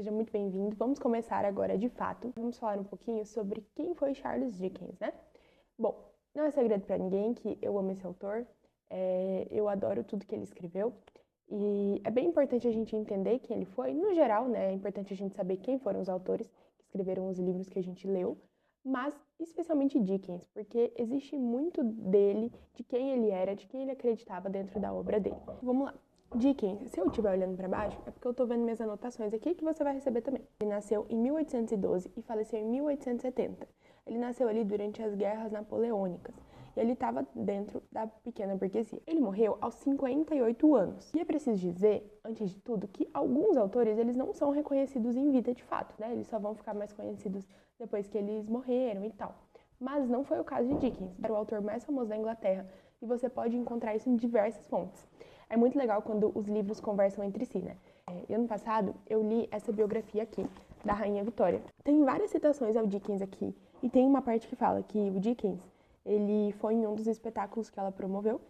Seja muito bem-vindo. Vamos começar agora de fato. Vamos falar um pouquinho sobre quem foi Charles Dickens, né? Bom, não é segredo para ninguém que eu amo esse autor, eu adoro tudo que ele escreveu e é bem importante a gente entender quem ele foi. No geral, né, é importante a gente saber quem foram os autores que escreveram os livros que a gente leu, mas especialmente Dickens, porque existe muito dele, de quem ele era, de quem ele acreditava dentro da obra dele. Vamos lá. Dickens, se eu estiver olhando para baixo, é porque eu estou vendo minhas anotações aqui que você vai receber também. Ele nasceu em 1812 e faleceu em 1870. Ele nasceu ali durante as guerras napoleônicas e ele estava dentro da pequena burguesia. Ele morreu aos 58 anos. E é preciso dizer, antes de tudo, que alguns autores eles não são reconhecidos em vida de fato, né? Eles só vão ficar mais conhecidos depois que eles morreram e tal. Mas não foi o caso de Dickens. Era o autor mais famoso da Inglaterra e você pode encontrar isso em diversas fontes. É muito legal quando os livros conversam entre si, né? Ano passado, eu li essa biografia aqui, da Rainha Vitória. Tem várias citações ao Dickens aqui, e tem uma parte que fala que o Dickens, ele foi em um dos espetáculos que ela promoveu,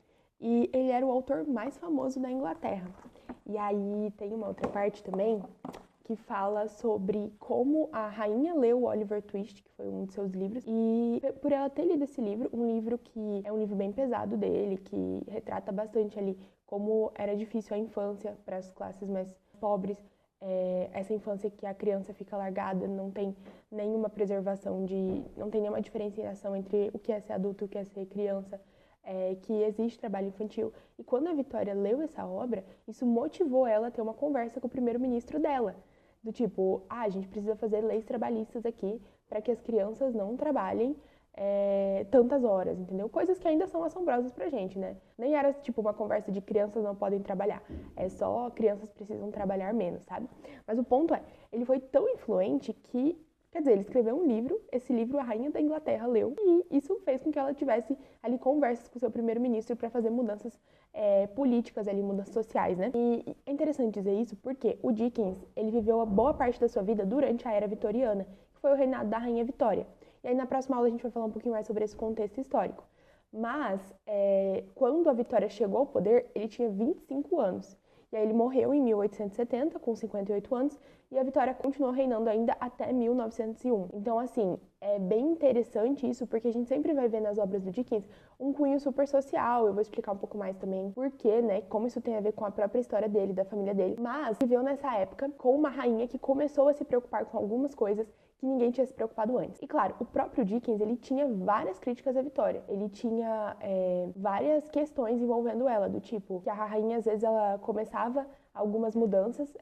e ele era o autor mais famoso da Inglaterra. E aí tem uma outra parte também, que fala sobre como a rainha leu o Oliver Twist, que foi um de seus livros, e por ela ter lido esse livro, um livro que é um livro bem pesado dele, que retrata bastante ali como era difícil a infância para as classes mais pobres, essa infância que a criança fica largada, não tem nenhuma preservação não tem nenhuma diferenciação entre o que é ser adulto e o que é ser criança, que existe trabalho infantil. E quando a Vitória leu essa obra, isso motivou ela a ter uma conversa com o primeiro-ministro dela, do tipo, a gente precisa fazer leis trabalhistas aqui para que as crianças não trabalhem tantas horas, entendeu? Coisas que ainda são assombrosas pra gente, né? Nem era tipo uma conversa de crianças não podem trabalhar, é só crianças precisam trabalhar menos, sabe? Mas o ponto é, ele foi tão influente que, quer dizer, ele escreveu um livro, esse livro a rainha da Inglaterra leu, e isso fez com que ela tivesse ali conversas com o seu primeiro-ministro para fazer mudanças políticas ali, mudanças sociais, né? E é interessante dizer isso porque o Dickens, ele viveu a boa parte da sua vida durante a Era Vitoriana, que foi o reinado da Rainha Vitória. E aí na próxima aula a gente vai falar um pouquinho mais sobre esse contexto histórico. Mas, quando a Vitória chegou ao poder, ele tinha 25 anos. E aí ele morreu em 1870, com 58 anos, e a Vitória continuou reinando ainda até 1901. Então, assim, é bem interessante isso, porque a gente sempre vai ver nas obras do Dickens um cunho super social. Eu vou explicar um pouco mais também por quê, né, como isso tem a ver com a própria história dele, da família dele. Mas viveu nessa época com uma rainha que começou a se preocupar com algumas coisas que ninguém tinha se preocupado antes. E claro, o próprio Dickens, ele tinha várias críticas à Vitória. Ele tinha várias questões envolvendo ela, do tipo, que a rainha, às vezes, ela começava algumas mudanças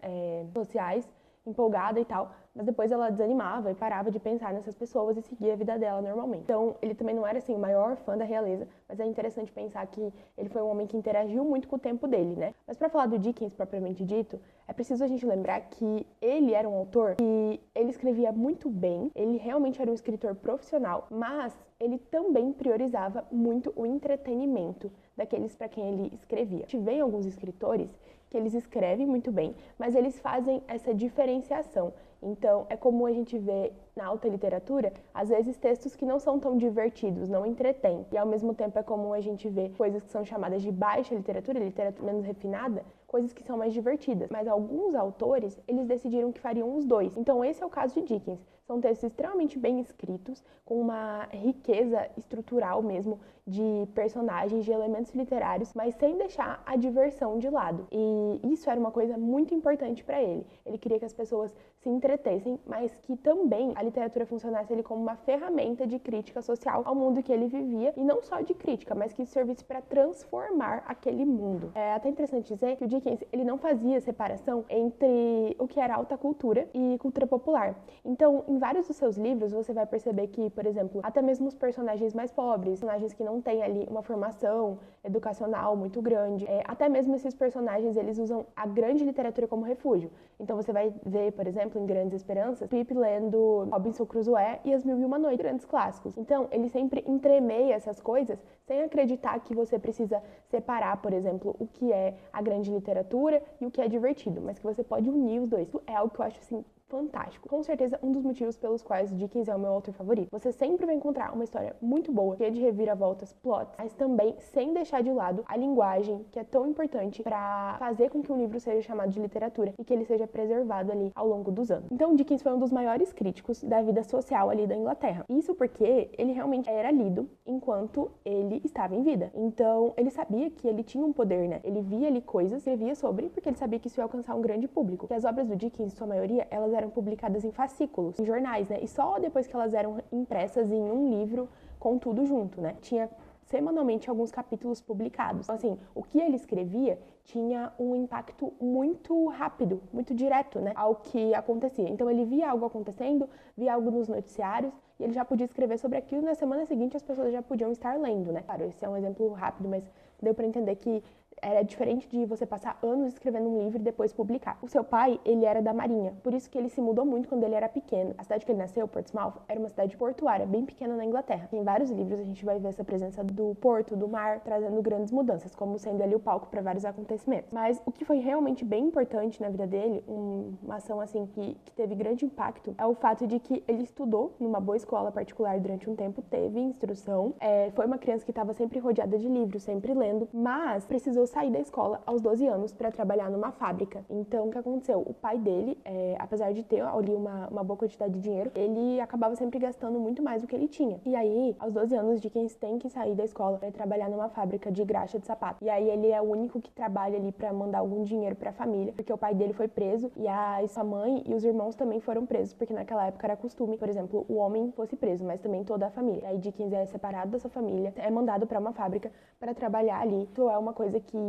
sociais, empolgada e tal, mas depois ela desanimava e parava de pensar nessas pessoas e seguia a vida dela normalmente. Então, ele também não era, assim, o maior fã da realeza, mas é interessante pensar que ele foi um homem que interagiu muito com o tempo dele, né? Mas para falar do Dickens, propriamente dito, é preciso a gente lembrar que ele era um autor que ele escrevia muito bem, ele realmente era um escritor profissional, mas ele também priorizava muito o entretenimento daqueles para quem ele escrevia. A gente vê em alguns escritores que eles escrevem muito bem, mas eles fazem essa diferenciação. Então, é comum a gente ver na alta literatura, às vezes, textos que não são tão divertidos, não entretêm. E, ao mesmo tempo, é comum a gente ver coisas que são chamadas de baixa literatura, literatura menos refinada, coisas que são mais divertidas. Mas alguns autores, eles decidiram que fariam os dois. Então, esse é o caso de Dickens. São textos extremamente bem escritos, com uma riqueza estrutural mesmo, de personagens, de elementos literários, mas sem deixar a diversão de lado. E isso era uma coisa muito importante para ele. Ele queria que as pessoas se entretessem, mas que também a literatura funcionasse ali como uma ferramenta de crítica social ao mundo que ele vivia, e não só de crítica, mas que servisse para transformar aquele mundo. É até interessante dizer que o Dickens, ele não fazia separação entre o que era alta cultura e cultura popular. Então, em vários dos seus livros, você vai perceber que, por exemplo, até mesmo os personagens mais pobres, personagens que não têm ali uma formação educacional muito grande, até mesmo esses personagens, eles usam a grande literatura como refúgio. Então, você vai ver, por exemplo, em Grandes Esperanças, Pip lendo Robinson Crusoe e As Mil e Uma Noites, grandes clássicos. Então, ele sempre entremeia essas coisas sem acreditar que você precisa separar, por exemplo, o que é a grande literatura e o que é divertido, mas que você pode unir os dois. Isso é algo que eu acho, assim, fantástico. Com certeza, um dos motivos pelos quais Dickens é o meu autor favorito. Você sempre vai encontrar uma história muito boa, cheia de reviravoltas, plots, mas também sem deixar de lado a linguagem, que é tão importante para fazer com que um livro seja chamado de literatura e que ele seja preservado ali ao longo dos anos. Então, Dickens foi um dos maiores críticos da vida social ali da Inglaterra. Isso porque ele realmente era lido enquanto ele estava em vida. Então, ele sabia que ele tinha um poder, né? Ele via ali coisas, escrevia sobre, porque ele sabia que isso ia alcançar um grande público. Que as obras do Dickens, em sua maioria, elas eram publicadas em fascículos, em jornais, né? E só depois que elas eram impressas em um livro com tudo junto, né? Tinha semanalmente alguns capítulos publicados. Então, assim, o que ele escrevia tinha um impacto muito rápido, muito direto, né, ao que acontecia. Então, ele via algo acontecendo, via algo nos noticiários, e ele já podia escrever sobre aquilo, e na semana seguinte as pessoas já podiam estar lendo, né. Claro, esse é um exemplo rápido, mas deu para entender que era diferente de você passar anos escrevendo um livro e depois publicar. O seu pai, ele era da Marinha, por isso que ele se mudou muito quando ele era pequeno. A cidade que ele nasceu, Portsmouth, era uma cidade portuária, bem pequena na Inglaterra. Em vários livros a gente vai ver essa presença do porto, do mar, trazendo grandes mudanças, como sendo ali o palco para vários acontecimentos. Mas o que foi realmente bem importante na vida dele, uma ação assim que teve grande impacto, é o fato de que ele estudou numa boa escola particular durante um tempo, teve instrução, foi uma criança que estava sempre rodeada de livros, sempre lendo, mas precisou sair da escola aos 12 anos para trabalhar numa fábrica. Então, o que aconteceu? O pai dele, apesar de ter ali uma boa quantidade de dinheiro, ele acabava sempre gastando muito mais do que ele tinha. E aí, aos 12 anos, Dickens tem que sair da escola para trabalhar numa fábrica de graxa de sapato. E aí, ele é o único que trabalha ali para mandar algum dinheiro para a família, porque o pai dele foi preso e a sua mãe e os irmãos também foram presos, porque naquela época era costume, por exemplo, o homem fosse preso, mas também toda a família. E aí, Dickens é separado da sua família, é mandado para uma fábrica para trabalhar ali. Isso é uma coisa que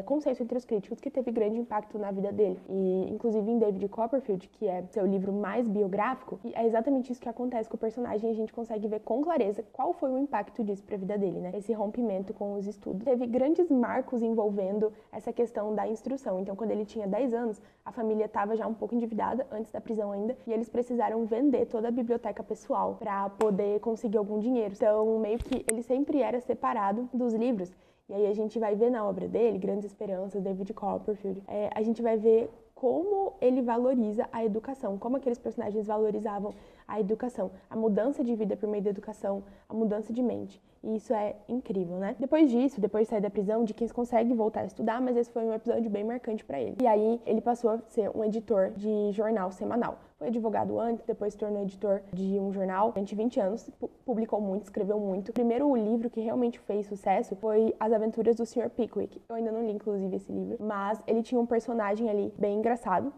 consenso entre os críticos que teve grande impacto na vida dele. E, inclusive, em David Copperfield, que é seu livro mais biográfico, e é exatamente isso que acontece com o personagem e a gente consegue ver com clareza qual foi o impacto disso pra vida dele, né? Esse rompimento com os estudos. Teve grandes marcos envolvendo essa questão da instrução. Então, quando ele tinha 10 anos, a família estava já um pouco endividada, antes da prisão ainda, e eles precisaram vender toda a biblioteca pessoal para poder conseguir algum dinheiro. Então, meio que ele sempre era separado dos livros. E aí a gente vai ver na obra dele, Grandes Esperanças, David Copperfield, a gente vai ver como ele valoriza a educação, como aqueles personagens valorizavam a educação, a mudança de vida por meio da educação, a mudança de mente. E isso é incrível, né? Depois disso, depois de sair da prisão, Dickens consegue voltar a estudar, mas esse foi um episódio bem marcante para ele. E aí ele passou a ser um editor de jornal semanal. Foi advogado antes, depois se tornou editor de um jornal. Durante 20 anos, publicou muito, escreveu muito. O primeiro livro que realmente fez sucesso foi As Aventuras do Sr. Pickwick. Eu ainda não li, inclusive, esse livro, mas ele tinha um personagem ali bem engraçado.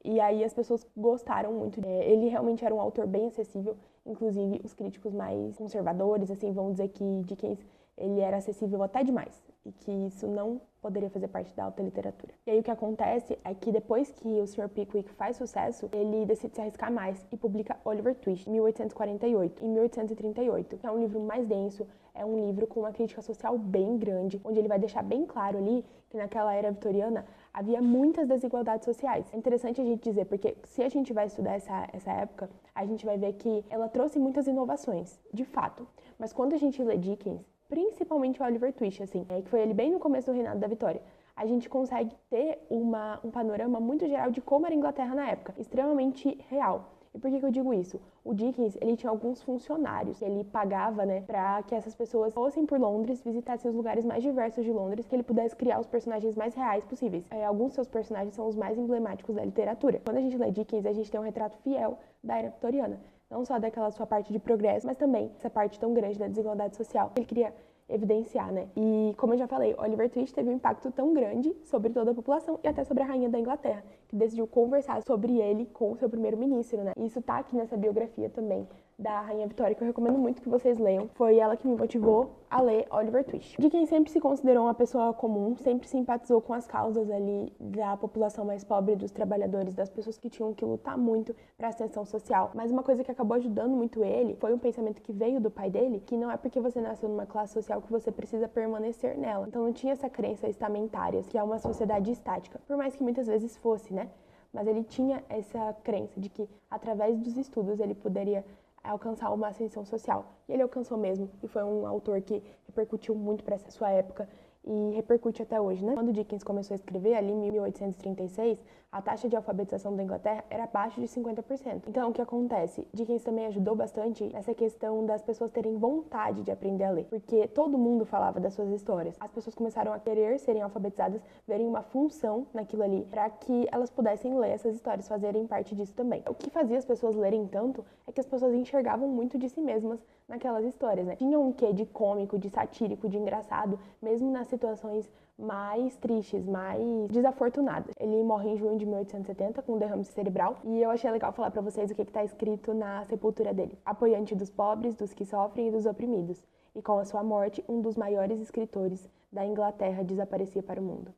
E aí as pessoas gostaram muito. Ele realmente era um autor bem acessível. Inclusive, os críticos mais conservadores, assim, vão dizer que Dickens, ele era acessível até demais. E que isso não poderia fazer parte da alta literatura. E aí o que acontece é que depois que o Sr. Pickwick faz sucesso, ele decide se arriscar mais e publica Oliver Twist, em 1848, em 1838, que é um livro mais denso, é um livro com uma crítica social bem grande, onde ele vai deixar bem claro ali que naquela era vitoriana havia muitas desigualdades sociais. É interessante a gente dizer, porque se a gente vai estudar essa época, a gente vai ver que ela trouxe muitas inovações, de fato. Mas quando a gente lê Dickens, principalmente o Oliver Twist, assim, que foi ele bem no começo do reinado da Vitória, a gente consegue ter um panorama muito geral de como era a Inglaterra na época, extremamente real. E por que eu digo isso? O Dickens, ele tinha alguns funcionários que ele pagava, né, para que essas pessoas fossem por Londres, visitassem os lugares mais diversos de Londres, que ele pudesse criar os personagens mais reais possíveis. Alguns dos seus personagens são os mais emblemáticos da literatura. Quando a gente lê Dickens, a gente tem um retrato fiel da era vitoriana. Não só daquela sua parte de progresso, mas também essa parte tão grande da desigualdade social. Ele queria evidenciar, né? E, como eu já falei, Oliver Twist teve um impacto tão grande sobre toda a população e até sobre a rainha da Inglaterra, que decidiu conversar sobre ele com o seu primeiro-ministro, né? E isso tá aqui nessa biografia também da Rainha Vitória, que eu recomendo muito que vocês leiam. Foi ela que me motivou a ler Oliver Twist. Dickens sempre se considerou uma pessoa comum, sempre simpatizou com as causas ali da população mais pobre, dos trabalhadores, das pessoas que tinham que lutar muito para a ascensão social. Mas uma coisa que acabou ajudando muito ele foi um pensamento que veio do pai dele, que não é porque você nasceu numa classe social que você precisa permanecer nela. Então não tinha essa crença estamentária, que é uma sociedade estática, por mais que muitas vezes fosse, né? Mas ele tinha essa crença de que através dos estudos ele poderia alcançar uma ascensão social. E ele alcançou mesmo, e foi um autor que repercutiu muito para essa sua época e repercute até hoje, né? Quando Dickens começou a escrever, ali em 1836, a taxa de alfabetização da Inglaterra era abaixo de 50%. Então, o que acontece? Dickens também ajudou bastante nessa questão das pessoas terem vontade de aprender a ler, porque todo mundo falava das suas histórias. As pessoas começaram a querer serem alfabetizadas, verem uma função naquilo ali, para que elas pudessem ler essas histórias, fazerem parte disso também. O que fazia as pessoas lerem tanto é que as pessoas enxergavam muito de si mesmas naquelas histórias, né? Tinha um quê de cômico, de satírico, de engraçado, mesmo nas situações mais tristes, mais desafortunadas. Ele morre em junho de 1870 com um derrame cerebral e eu achei legal falar pra vocês o que está escrito na sepultura dele. Apoiante dos pobres, dos que sofrem e dos oprimidos. E com a sua morte, um dos maiores escritores da Inglaterra desaparecia para o mundo.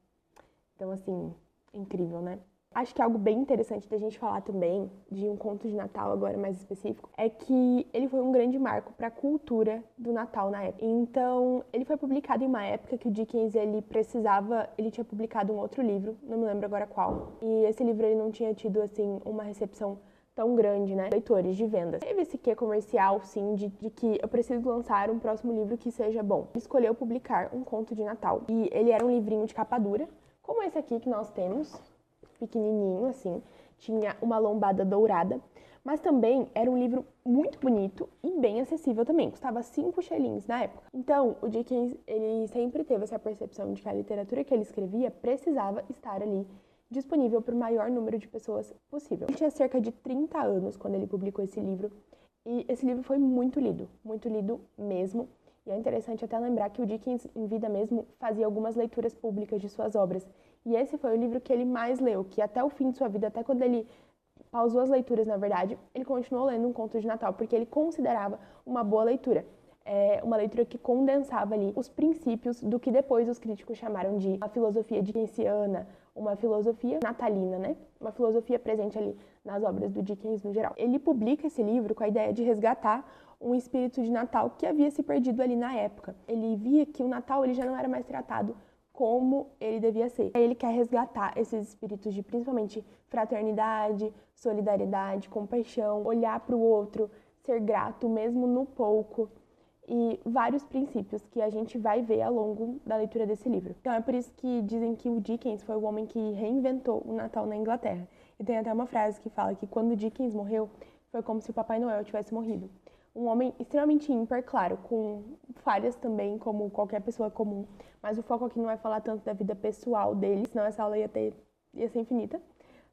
Então, assim, incrível, né? Acho que algo bem interessante da gente falar também, de um conto de Natal agora mais específico, é que ele foi um grande marco para a cultura do Natal na época. Então, ele foi publicado em uma época que o Dickens, ele tinha publicado um outro livro, não me lembro agora qual. E esse livro ele não tinha tido, assim, uma recepção tão grande, né? Leitores, de vendas. Teve esse quê comercial, sim, de que eu preciso lançar um próximo livro que seja bom. Ele escolheu publicar um conto de Natal. E ele era um livrinho de capa dura, como esse aqui que nós temos, pequenininho, assim, tinha uma lombada dourada, mas também era um livro muito bonito e bem acessível também, custava 5 shillings na época. Então, o Dickens, ele sempre teve essa percepção de que a literatura que ele escrevia precisava estar ali disponível para o maior número de pessoas possível. Ele tinha cerca de 30 anos quando ele publicou esse livro, e esse livro foi muito lido mesmo. E é interessante até lembrar que o Dickens, em vida mesmo, fazia algumas leituras públicas de suas obras. E esse foi o livro que ele mais leu, que até o fim de sua vida, até quando ele pausou as leituras, na verdade, ele continuou lendo um conto de Natal, porque ele considerava uma boa leitura. Uma leitura que condensava ali os princípios do que depois os críticos chamaram de uma filosofia dickensiana, uma filosofia natalina, né? Uma filosofia presente ali nas obras do Dickens no geral. Ele publica esse livro com a ideia de resgatar um espírito de Natal que havia se perdido ali na época. Ele via que o Natal ele já não era mais tratado como ele devia ser. Ele quer resgatar esses espíritos de principalmente fraternidade, solidariedade, compaixão, olhar para o outro, ser grato mesmo no pouco, e vários princípios que a gente vai ver ao longo da leitura desse livro. Então é por isso que dizem que o Dickens foi o homem que reinventou o Natal na Inglaterra. E tem até uma frase que fala que quando Dickens morreu, foi como se o Papai Noel tivesse morrido. Um homem extremamente ímpar, claro, com falhas também, como qualquer pessoa comum. Mas o foco aqui não é falar tanto da vida pessoal dele, senão essa aula ia ser infinita.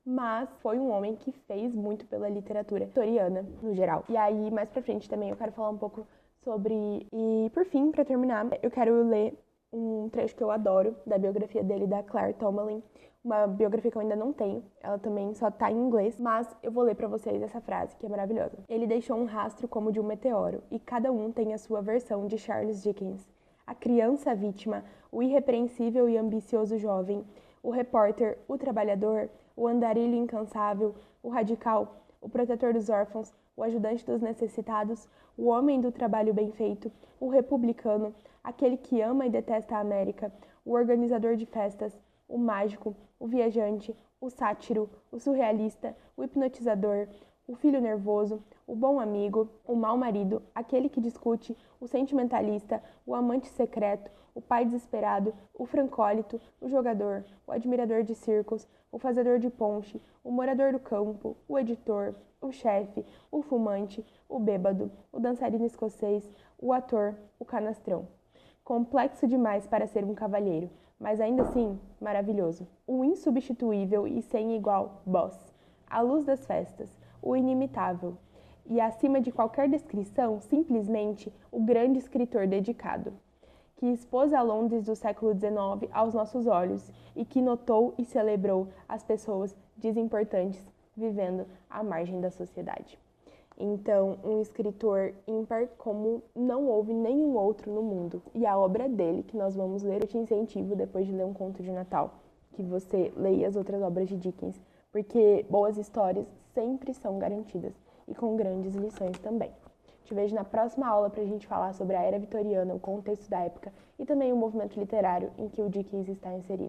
Mas foi um homem que fez muito pela literatura vitoriana, no geral. E aí, mais pra frente também, eu quero falar um pouco sobre... E, por fim, pra terminar, eu quero ler um trecho que eu adoro, da biografia dele, da Claire Tomalin. Uma biografia que eu ainda não tenho, ela também só tá em inglês, mas eu vou ler pra vocês essa frase, que é maravilhosa. Ele deixou um rastro como de um meteoro, e cada um tem a sua versão de Charles Dickens. A criança vítima, o irrepreensível e ambicioso jovem, o repórter, o trabalhador, o andarilho incansável, o radical, o protetor dos órfãos, o ajudante dos necessitados, o homem do trabalho bem feito, o republicano, aquele que ama e detesta a América, o organizador de festas, o mágico, o viajante, o sátiro, o surrealista, o hipnotizador, o filho nervoso, o bom amigo, o mau marido, aquele que discute, o sentimentalista, o amante secreto, o pai desesperado, o francólito, o jogador, o admirador de circos, o fazedor de ponche, o morador do campo, o editor, o chefe, o fumante, o bêbado, o dançarino escocês, o ator, o canastrão. Complexo demais para ser um cavalheiro, mas ainda assim maravilhoso. O insubstituível e sem igual boss, a luz das festas, o inimitável. E acima de qualquer descrição, simplesmente o grande escritor dedicado, que expôs a Londres do século XIX aos nossos olhos e que notou e celebrou as pessoas desimportantes vivendo à margem da sociedade. Então, um escritor ímpar como não houve nenhum outro no mundo. E a obra dele, que nós vamos ler, eu te incentivo, depois de ler um conto de Natal, que você leia as outras obras de Dickens, porque boas histórias sempre são garantidas, e com grandes lições também. Te vejo na próxima aula para a gente falar sobre a era vitoriana, o contexto da época, e também o movimento literário em que o Dickens está inserido.